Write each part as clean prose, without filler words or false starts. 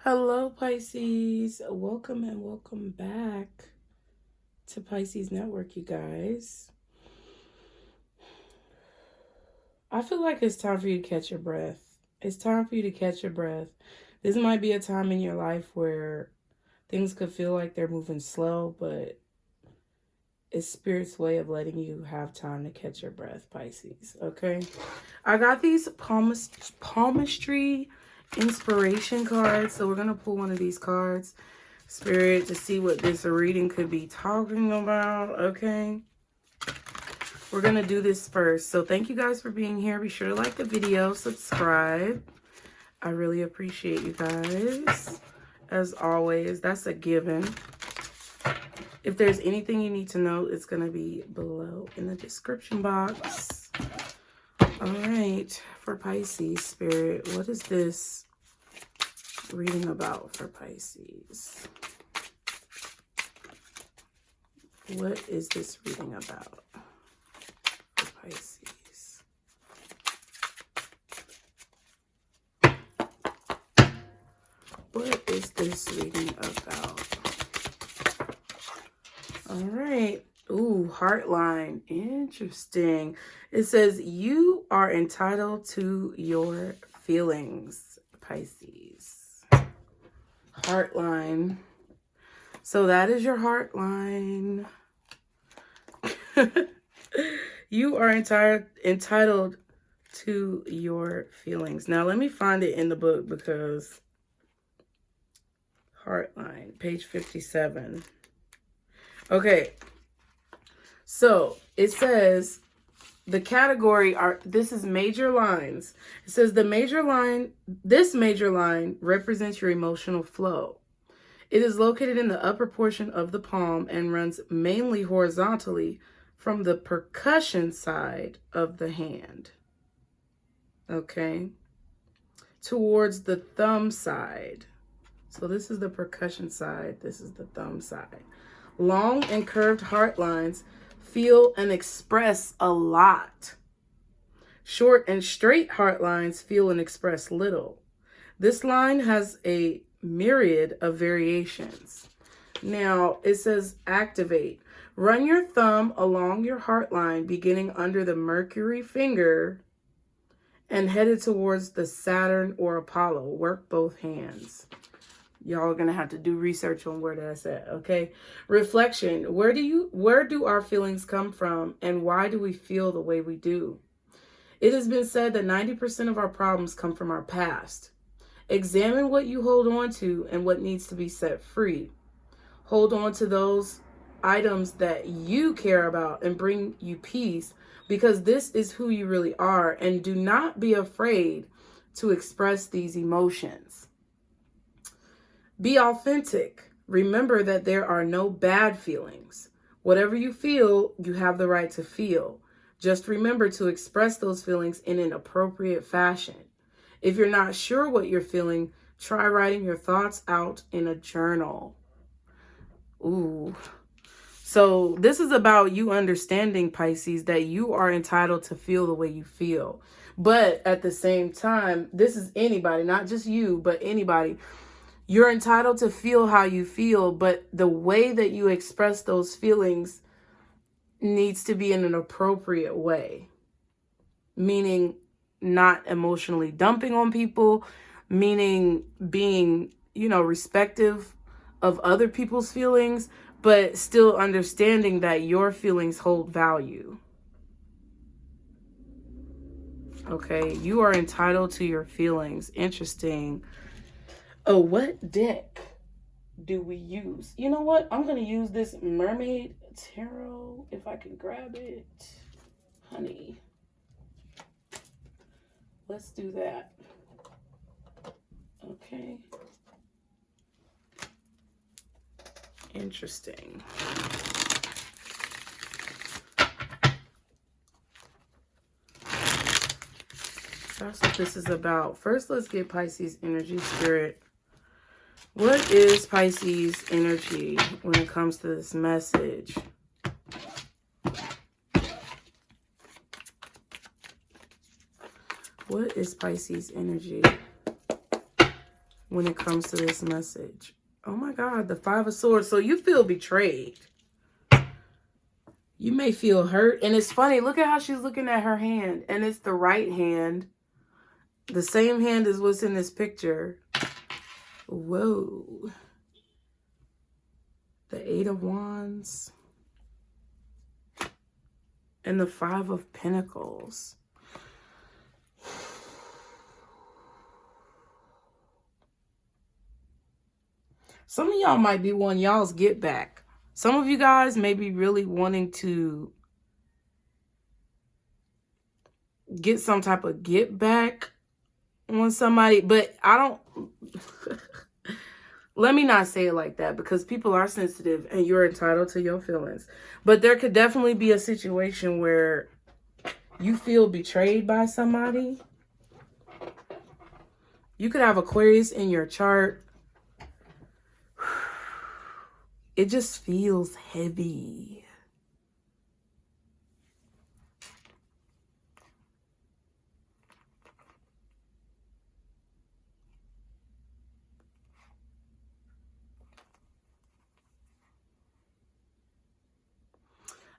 Hello, Pisces. Welcome and welcome back to Pisces Network, you guys. I feel like it's time for you to catch your breath. It's time for you to catch your breath. This might be a time in your life where things could feel like they're moving slow, but it's Spirit's way of letting you have time to catch your breath, Pisces. Okay? I got these palmistry inspiration cards, so we're going to pull one of these cards, Spirit, to see what this reading could be talking about. Okay? We're going to do this first. So thank you guys for being here. Be sure to like the video, subscribe. I really appreciate you guys. As always, that's a given. If there's anything you need to know, it's going to be below in the description box. All right, for Pisces, Spirit, what is this reading about for Pisces? What is this reading about for Pisces? What is this reading about? All right. Ooh, Heartline. Interesting. It says, you are entitled to your feelings, Pisces. Heartline. So that is your Heartline. You are entitled to your feelings. Now, let me find it in the book because Heartline, page 57. Okay, so it says the category this is major lines. It says this major line represents your emotional flow. It is located in the upper portion of the palm and runs mainly horizontally from the percussion side of the hand. Okay, towards the thumb side. So this is the percussion side. This is the thumb side. Long and curved heart lines feel and express a lot. Short and straight heart lines feel and express little. This line has a myriad of variations. Now, it says activate. Run your thumb along your heart line, beginning under the Mercury finger and headed towards the Saturn or Apollo. Work both hands. Y'all are going to have to do research on where that's at, okay? Reflection. Where do our feelings come from, and why do we feel the way we do? It has been said that 90% of our problems come from our past. Examine what you hold on to and what needs to be set free. Hold on to those items that you care about and bring you peace, because this is who you really are, and do not be afraid to express these emotions. Be authentic. Remember that there are no bad feelings. Whatever you feel, you have the right to feel. Just remember to express those feelings in an appropriate fashion. If you're not sure what you're feeling, try writing your thoughts out in a journal. Ooh. So this is about you understanding, Pisces, that you are entitled to feel the way you feel. But at the same time, this is anybody, not just you, but anybody. You're entitled to feel how you feel, but the way that you express those feelings needs to be in an appropriate way. Meaning not emotionally dumping on people, meaning being, respective of other people's feelings, but still understanding that your feelings hold value. Okay, you are entitled to your feelings. Interesting. Oh, what deck do we use? You know what? I'm going to use this Mermaid Tarot if I can grab it. Honey. Let's do that. Okay. Interesting. That's what this is about. First, let's get Pisces energy, Spirit. What is Pisces energy when it comes to this message? What is Pisces energy? when it comes to this message. Oh my God, the Five of Swords. So you feel betrayed. You may feel hurt. And it's funny, look at how she's looking at her hand. And it's the right hand. The same hand as what's in this picture. Whoa. The Eight of Wands. And the Five of Pentacles. Some of y'all might be wanting y'all's get back. Some of you guys may be really wanting to get some type of get back on somebody, but I don't... Let me not say it like that, because people are sensitive and you're entitled to your feelings. But there could definitely be a situation where you feel betrayed by somebody. You could have Aquarius in your chart. It just feels heavy.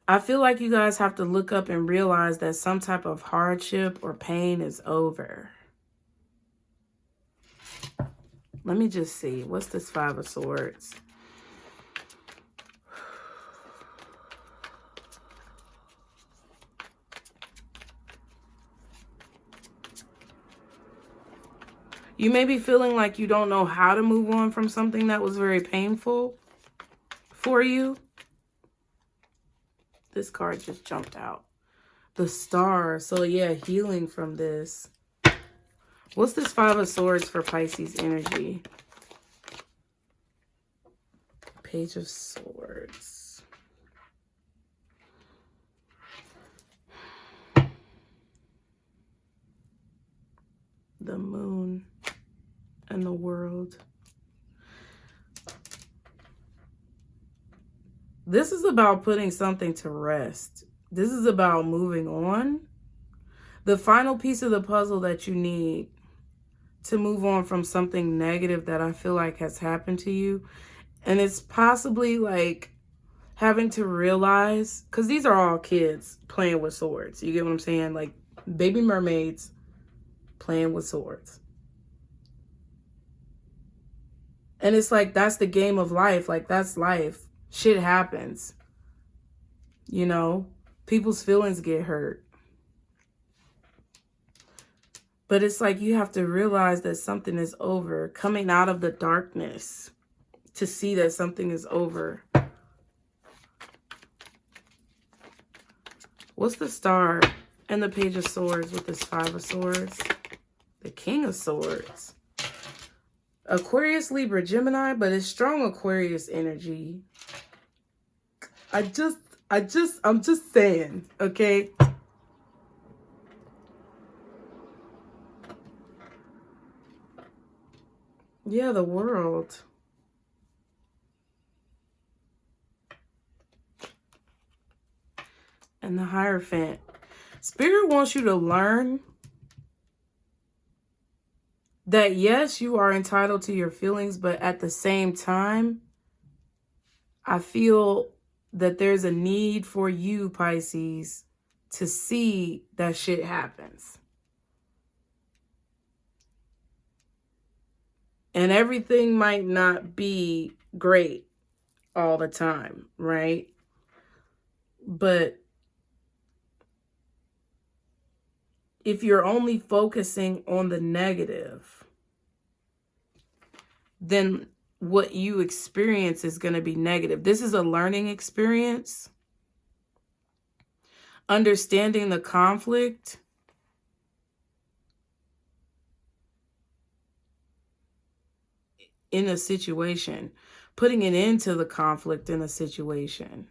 I feel like you guys have to look up and realize that some type of hardship or pain is over. Let me just see. What's this Five of Swords? You may be feeling like you don't know how to move on from something that was very painful for you. This card just jumped out. The Star. So yeah, healing from this. What's this Five of Swords for Pisces energy? Page of Swords. The Moon and the World. This is about putting something to rest. This is about moving on. The final piece of the puzzle that you need to move on from something negative that I feel like has happened to you. And it's possibly like having to realize, because these are all kids playing with swords. You get what I'm saying? Like baby mermaids playing with swords. And it's like, that's the game of life. Like, that's life. Shit happens. You know, people's feelings get hurt. But it's like you have to realize that something is over. Coming out of the darkness to see that something is over. What's the Star and the Page of Swords with this Five of Swords? The King of Swords. Aquarius, Libra, Gemini, but it's strong Aquarius energy. I'm just saying, okay? Yeah, the World. And the Hierophant. Spirit wants you to learn that yes, you are entitled to your feelings, but at the same time, I feel that there's a need for you, Pisces, to see that shit happens. And everything might not be great all the time, right? But if you're only focusing on the negative, then what you experience is going to be negative. This is a learning experience. Understanding the conflict in a situation. Putting an end to the conflict in a situation.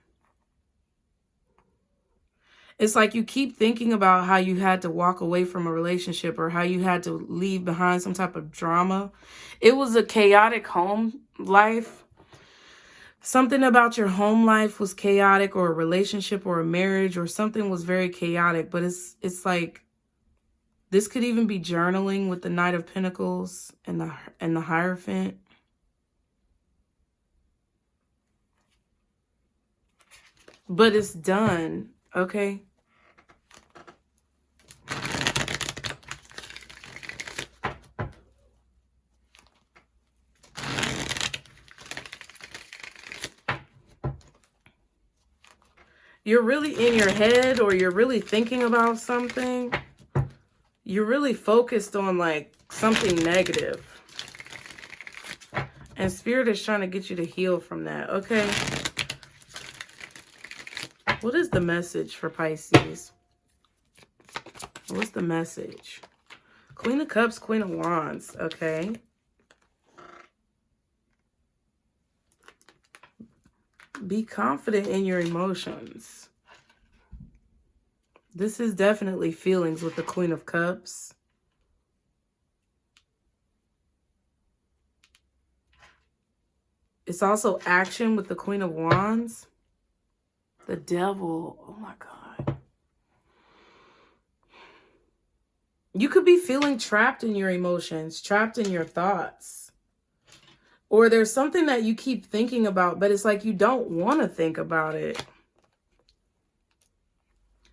It's like you keep thinking about how you had to walk away from a relationship or how you had to leave behind some type of drama. It was a chaotic home life. Something about your home life was chaotic, or a relationship or a marriage or something was very chaotic. But it's like This could even be journaling with the Knight of Pentacles and the Hierophant. But it's done, okay? You're really in your head, or you're really thinking about something. You're really focused on like something negative. And Spirit is trying to get you to heal from that, okay? What is the message for Pisces? What's the message? Queen of Cups, Queen of Wands, okay? Be confident in your emotions. This is definitely feelings with the Queen of Cups. It's also action with the Queen of Wands. The Devil. Oh my God. You could be feeling trapped in your emotions, trapped in your thoughts. Or there's something that you keep thinking about, but it's like you don't want to think about it.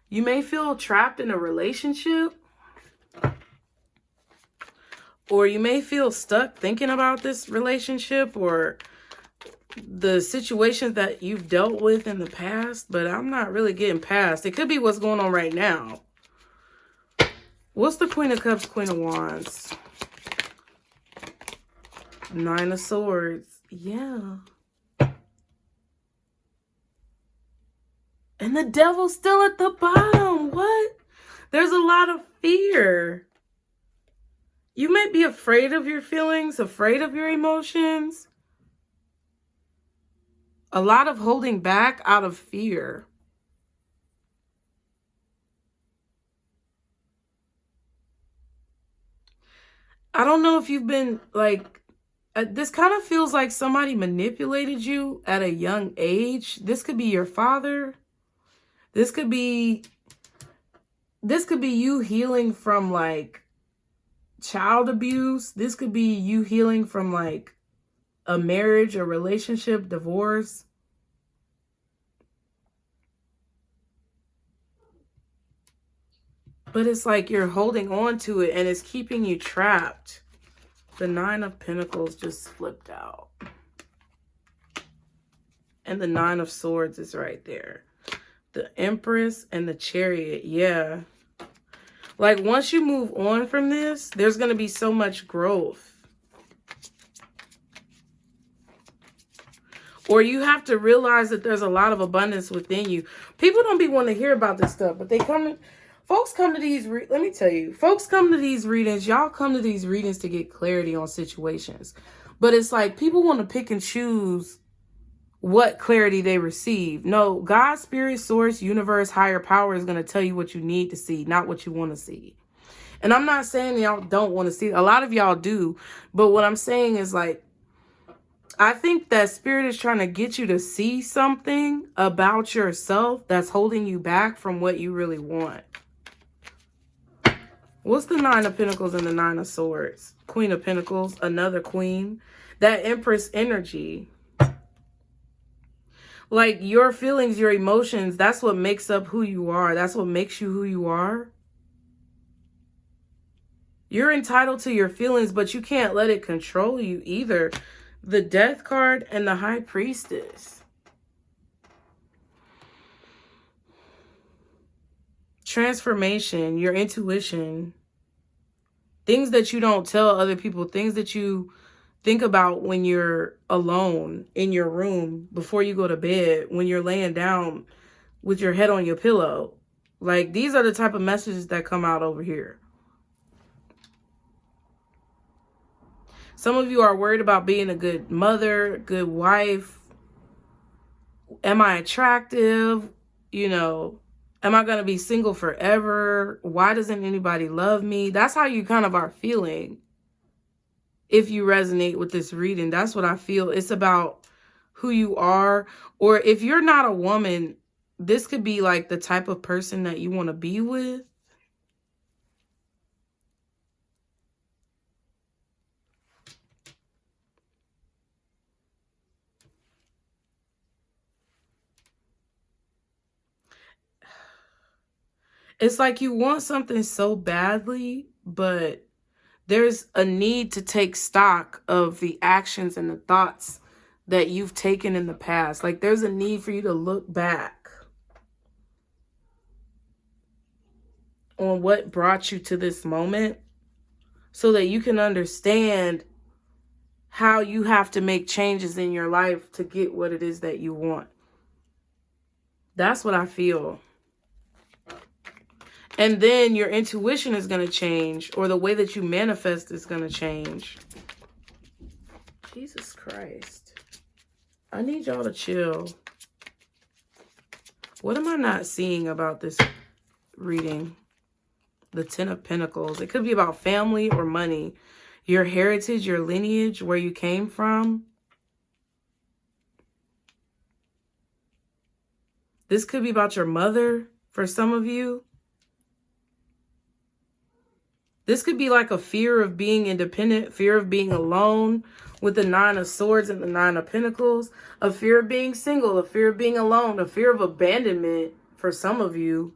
You may feel trapped in a relationship. Or you may feel stuck thinking about this relationship or the situations that you've dealt with in the past, but I'm not really getting past. It could be what's going on right now. What's the Queen of Cups, Queen of Wands? Nine of Swords. Yeah. And the Devil's still at the bottom. What? There's a lot of fear. You might be afraid of your feelings, afraid of your emotions. A lot of holding back out of fear. I don't know if you've been like, this kind of feels like somebody manipulated you at a young age. This could be your father. This could be you healing from like child abuse. This could be you healing from like a marriage, a relationship, divorce. But it's like you're holding on to it and it's keeping you trapped. The Nine of Pentacles just flipped out. And the Nine of Swords is right there. The Empress and the Chariot. Yeah. Like once you move on from this, there's going to be so much growth. Or you have to realize that there's a lot of abundance within you. People don't be wanting to hear about this stuff, but folks come to these, let me tell you, folks come to these readings. Y'all come to these readings to get clarity on situations. But it's like people want to pick and choose what clarity they receive. No, God, spirit, source, universe, higher power is going to tell you what you need to see, not what you want to see. And I'm not saying y'all don't want to see. A lot of y'all do. But what I'm saying is like, I think that spirit is trying to get you to see something about yourself that's holding you back from what you really want. What's the Nine of Pentacles and the Nine of Swords? Queen of Pentacles, another queen. That Empress energy. Like your feelings, your emotions, that's what makes up who you are. That's what makes you who you are. You're entitled to your feelings, but you can't let it control you either. The Death card and the High Priestess. Transformation, your intuition. Things that you don't tell other people. Things that you think about when you're alone in your room before you go to bed. When you're laying down with your head on your pillow. Like these are the type of messages that come out over here. Some of you are worried about being a good mother, good wife. Am I attractive? You know, am I going to be single forever? Why doesn't anybody love me? That's how you kind of are feeling. If you resonate with this reading, that's what I feel. It's about who you are. Or if you're not a woman, this could be like the type of person that you want to be with. It's like you want something so badly, but there's a need to take stock of the actions and the thoughts that you've taken in the past. Like there's a need for you to look back on what brought you to this moment so that you can understand how you have to make changes in your life to get what it is that you want. That's what I feel. And then your intuition is going to change, or the way that you manifest is going to change. Jesus Christ. I need y'all to chill. What am I not seeing about this reading? The Ten of Pentacles. It could be about family or money. Your heritage, your lineage, where you came from. This could be about your mother for some of you. This could be like a fear of being independent, fear of being alone with the Nine of Swords and the Nine of Pentacles, a fear of being single, a fear of being alone, a fear of abandonment for some of you.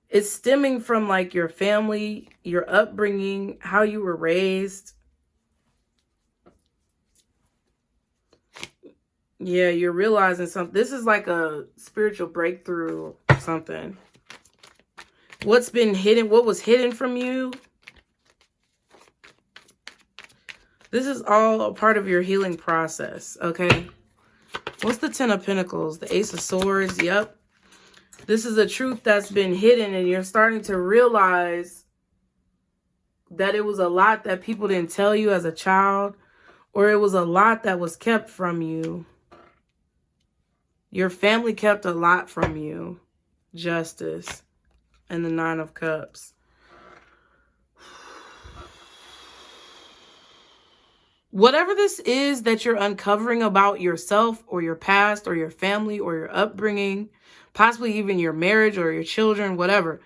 It's stemming from like your family, your upbringing, how you were raised. Yeah, you're realizing something. This is like a spiritual breakthrough or something. What's been hidden, what was hidden from you. This is all a part of your healing process, okay? What's the Ten of Pentacles? The Ace of Swords, yep. This is a truth that's been hidden, and you're starting to realize that it was a lot that people didn't tell you as a child, or it was a lot that was kept from you. Your family kept a lot from you. Justice and the Nine of Cups. Whatever this is that you're uncovering about yourself or your past or your family or your upbringing, possibly even your marriage or your children, whatever,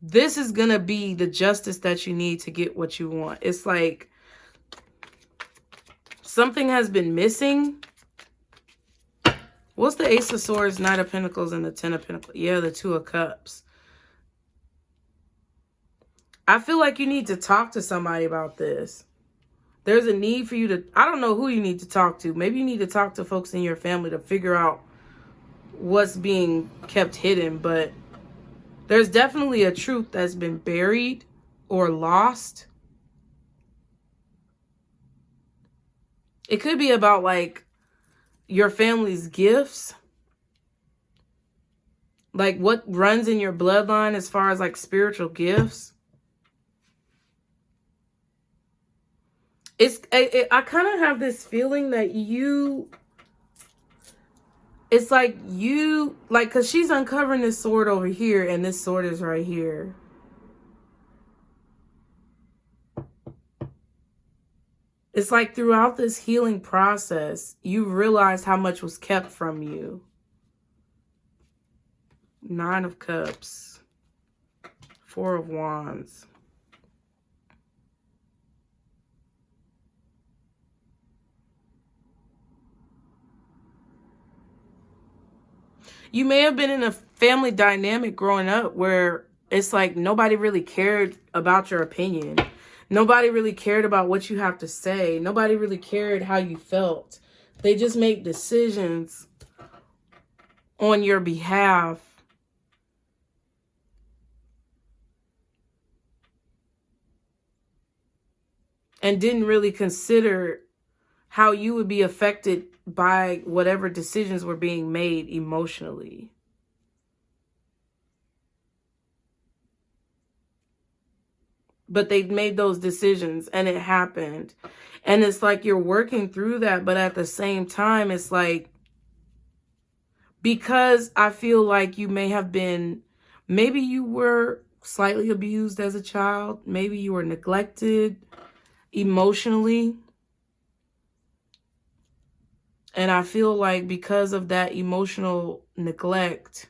this is going to be the justice that you need to get what you want. It's like something has been missing. What's the Ace of Swords, Knight of Pentacles, and the Ten of Pentacles? Yeah, the Two of Cups. I feel like you need to talk to somebody about this. There's a need for you to, I don't know who you need to talk to. Maybe you need to talk to folks in your family to figure out what's being kept hidden. But there's definitely a truth that's been buried or lost. It could be about like your family's gifts. Like what runs in your bloodline as far as like spiritual gifts. I kind of have this feeling that it's like because she's uncovering this sword over here and this sword is right here. It's like throughout this healing process, you realized how much was kept from you. Nine of Cups. Four of Wands. You may have been in a family dynamic growing up where it's like nobody really cared about your opinion. Nobody really cared about what you have to say. Nobody really cared how you felt. They just made decisions on your behalf. And didn't really consider how you would be affected by whatever decisions were being made emotionally. But they made those decisions and it happened. And it's like you're working through that. But at the same time, it's like, because I feel like you may have been, maybe you were slightly abused as a child. Maybe you were neglected emotionally. And I feel like because of that emotional neglect,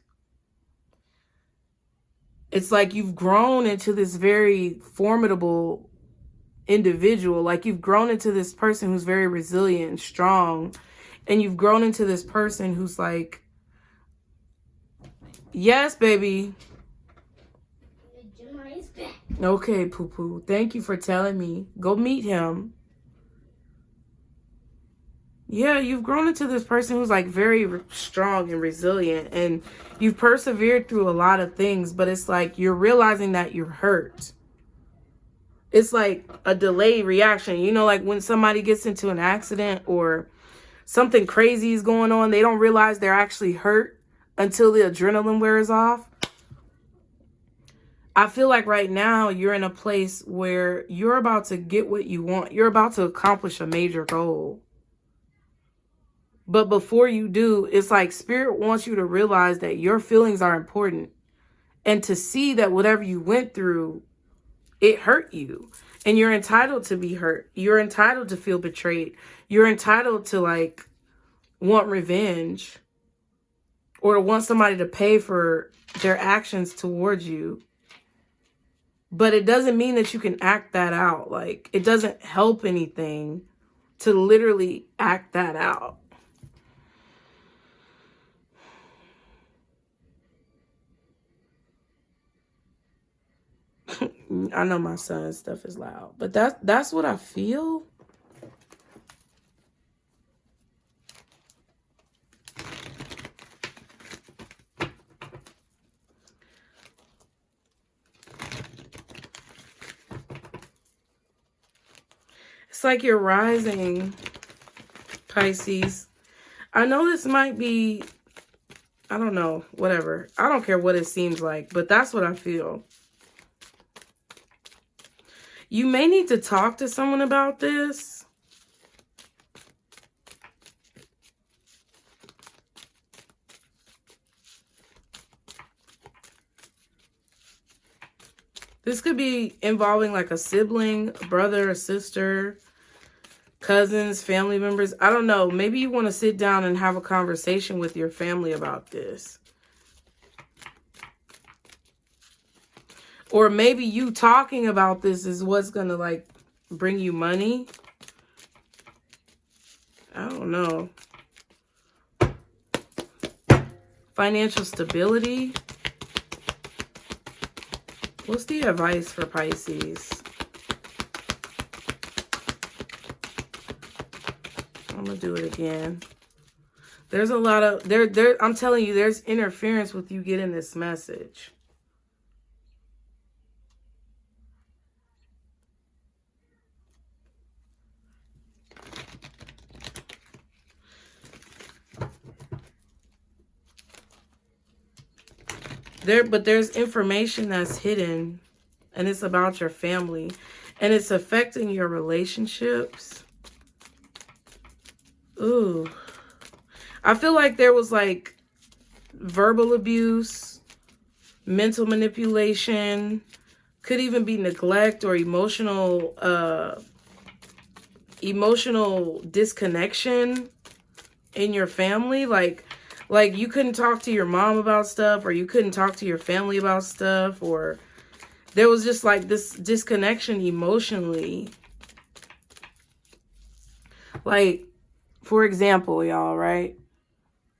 it's like you've grown into this very formidable individual. Like you've grown into this person who's very resilient and strong. And you've grown into this person who's like Yes, baby. Gemini is back. Okay, poo-poo. Thank you for telling me. Go meet him. Yeah, you've grown into this person who's like very strong and resilient, and you've persevered through a lot of things, but it's like you're realizing that you're hurt. It's like a delayed reaction. You know, like when somebody gets into an accident or something crazy is going on, they don't realize they're actually hurt until the adrenaline wears off. I feel like right now you're in a place where you're about to get what you want. You're about to accomplish a major goal. But before you do, it's like Spirit wants you to realize that your feelings are important and to see that whatever you went through, it hurt you. And you're entitled to be hurt. You're entitled to feel betrayed. You're entitled to like want revenge or to want somebody to pay for their actions towards you. But it doesn't mean that you can act that out. Like, it doesn't help anything to literally act that out. I know my son's stuff is loud, but that's what I feel. It's like you're rising, Pisces. I know this might be, I don't know, whatever. I don't care what it seems like, but that's what I feel. You may need to talk to someone about this. This could be involving like a sibling, a brother, a sister, cousins, family members. I don't know. Maybe you want to sit down and have a conversation with your family about this. Or maybe you talking about this is what's going to like bring you money. I don't know. Financial stability. What's the advice for Pisces? I'm going to do it again. There's a lot of, I'm telling you, there's interference with you getting this message. But there's information that's hidden, and it's about your family, and it's affecting your relationships. Ooh. I feel like there was like verbal abuse, mental manipulation, could even be neglect or emotional disconnection in your family. Like you couldn't talk to your mom about stuff, or you couldn't talk to your family about stuff, or there was just like this disconnection emotionally. Like, for example, y'all, right?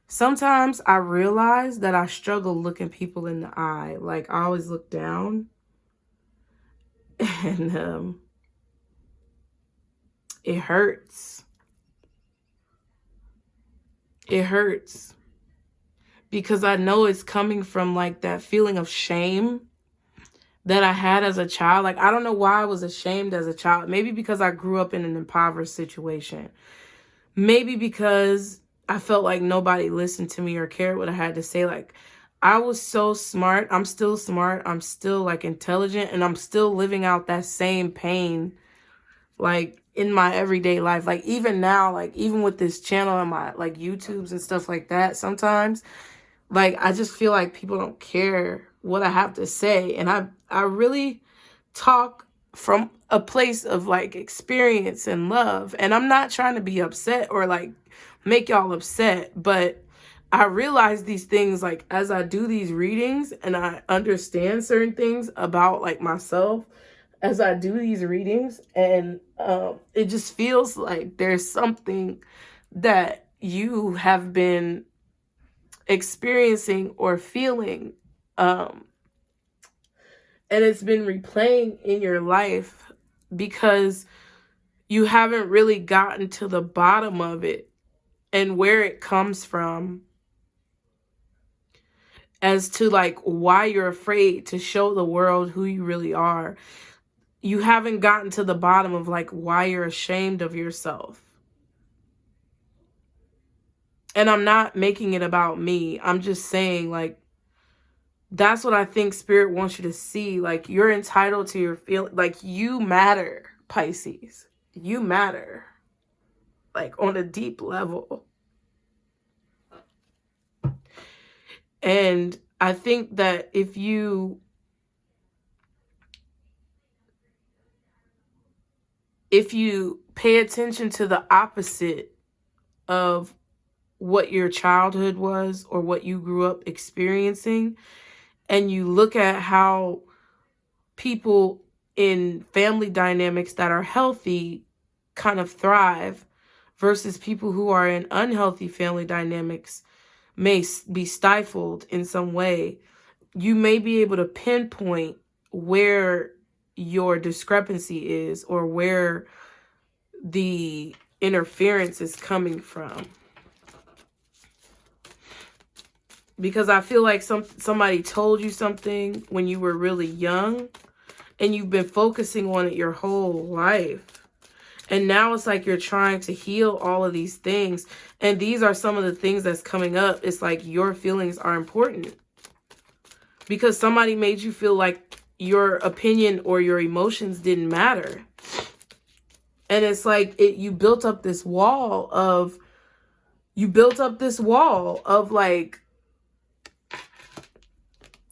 Sometimes I realize that I struggle looking people in the eye. Like, I always look down. And it hurts. It hurts. Because I know it's coming from like that feeling of shame that I had as a child. Like, I don't know why I was ashamed as a child. Maybe because I grew up in an impoverished situation. Maybe because I felt like nobody listened to me or cared what I had to say. Like, I was so smart. I'm still smart. I'm still like intelligent, and I'm still living out that same pain, like in my everyday life. Like even now, like even with this channel and my like YouTubes and stuff like that, sometimes like I just feel like people don't care what I have to say. And I really talk from a place of like experience and love. And I'm not trying to be upset or like make y'all upset, but I realize these things like as I do these readings, and I understand certain things about like myself as I do these readings. And it just feels like there's something that you have been experiencing or feeling. And it's been replaying in your life because you haven't really gotten to the bottom of it and where it comes from, as to like why you're afraid to show the world who you really are. You haven't gotten to the bottom of like why you're ashamed of yourself. And I'm not making it about me. I'm just saying, like, that's what I think Spirit wants you to see. Like, you're entitled to your feeling. Like, you matter, Pisces. You matter. Like, on a deep level. And I think that if you pay attention to the opposite of what your childhood was or what you grew up experiencing, and you look at how people in family dynamics that are healthy kind of thrive versus people who are in unhealthy family dynamics may be stifled in some way, you may be able to pinpoint where your discrepancy is or where the interference is coming from. Because I feel like somebody told you something when you were really young and you've been focusing on it your whole life. And now it's like you're trying to heal all of these things. And these are some of the things that's coming up. It's like your feelings are important. Because somebody made you feel like your opinion or your emotions didn't matter. And it's like you built up this wall of like,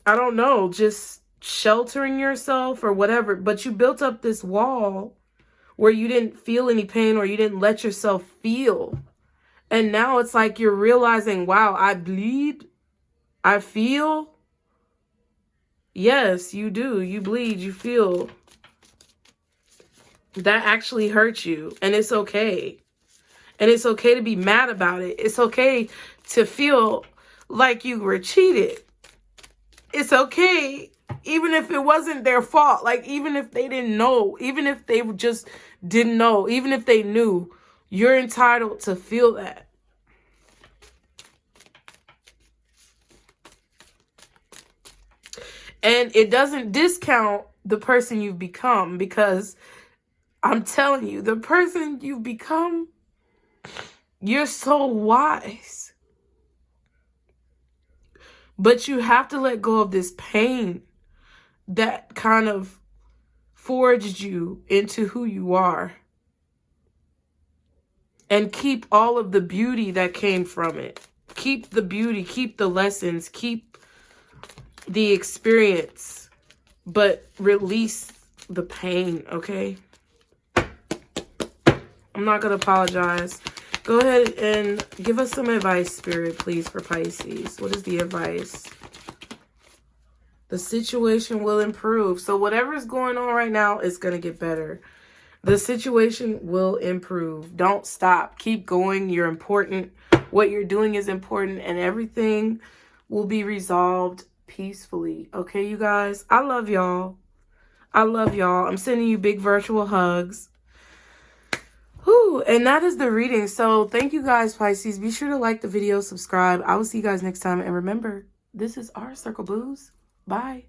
I don't know, just sheltering yourself or whatever. But you built up this wall where you didn't feel any pain or you didn't let yourself feel. And now it's like you're realizing, wow, I bleed. I feel. Yes, you do. You bleed. You feel. That actually hurts you. And it's okay. And it's okay to be mad about it. It's okay to feel like you were cheated. It's okay, even if it wasn't their fault. Like, even if they didn't know, even if they just didn't know, even if they knew, you're entitled to feel that. And it doesn't discount the person you've become, because I'm telling you, the person you've become, you're so wise. But you have to let go of this pain that kind of forged you into who you are. And keep all of the beauty that came from it. Keep the beauty, keep the lessons, keep the experience. But release the pain, okay? I'm not going to apologize. Go ahead and give us some advice, Spirit, please, for Pisces. What is the advice? The situation will improve. So whatever's going on right now is going to get better. The situation will improve. Don't stop. Keep going. You're important. What you're doing is important, and everything will be resolved peacefully. Okay, you guys? I love y'all. I love y'all. I'm sending you big virtual hugs. Whew, and that is the reading. So thank you guys, Pisces. Be sure to like the video, subscribe. I will see you guys next time. And remember, this is our Circle Blues. Bye.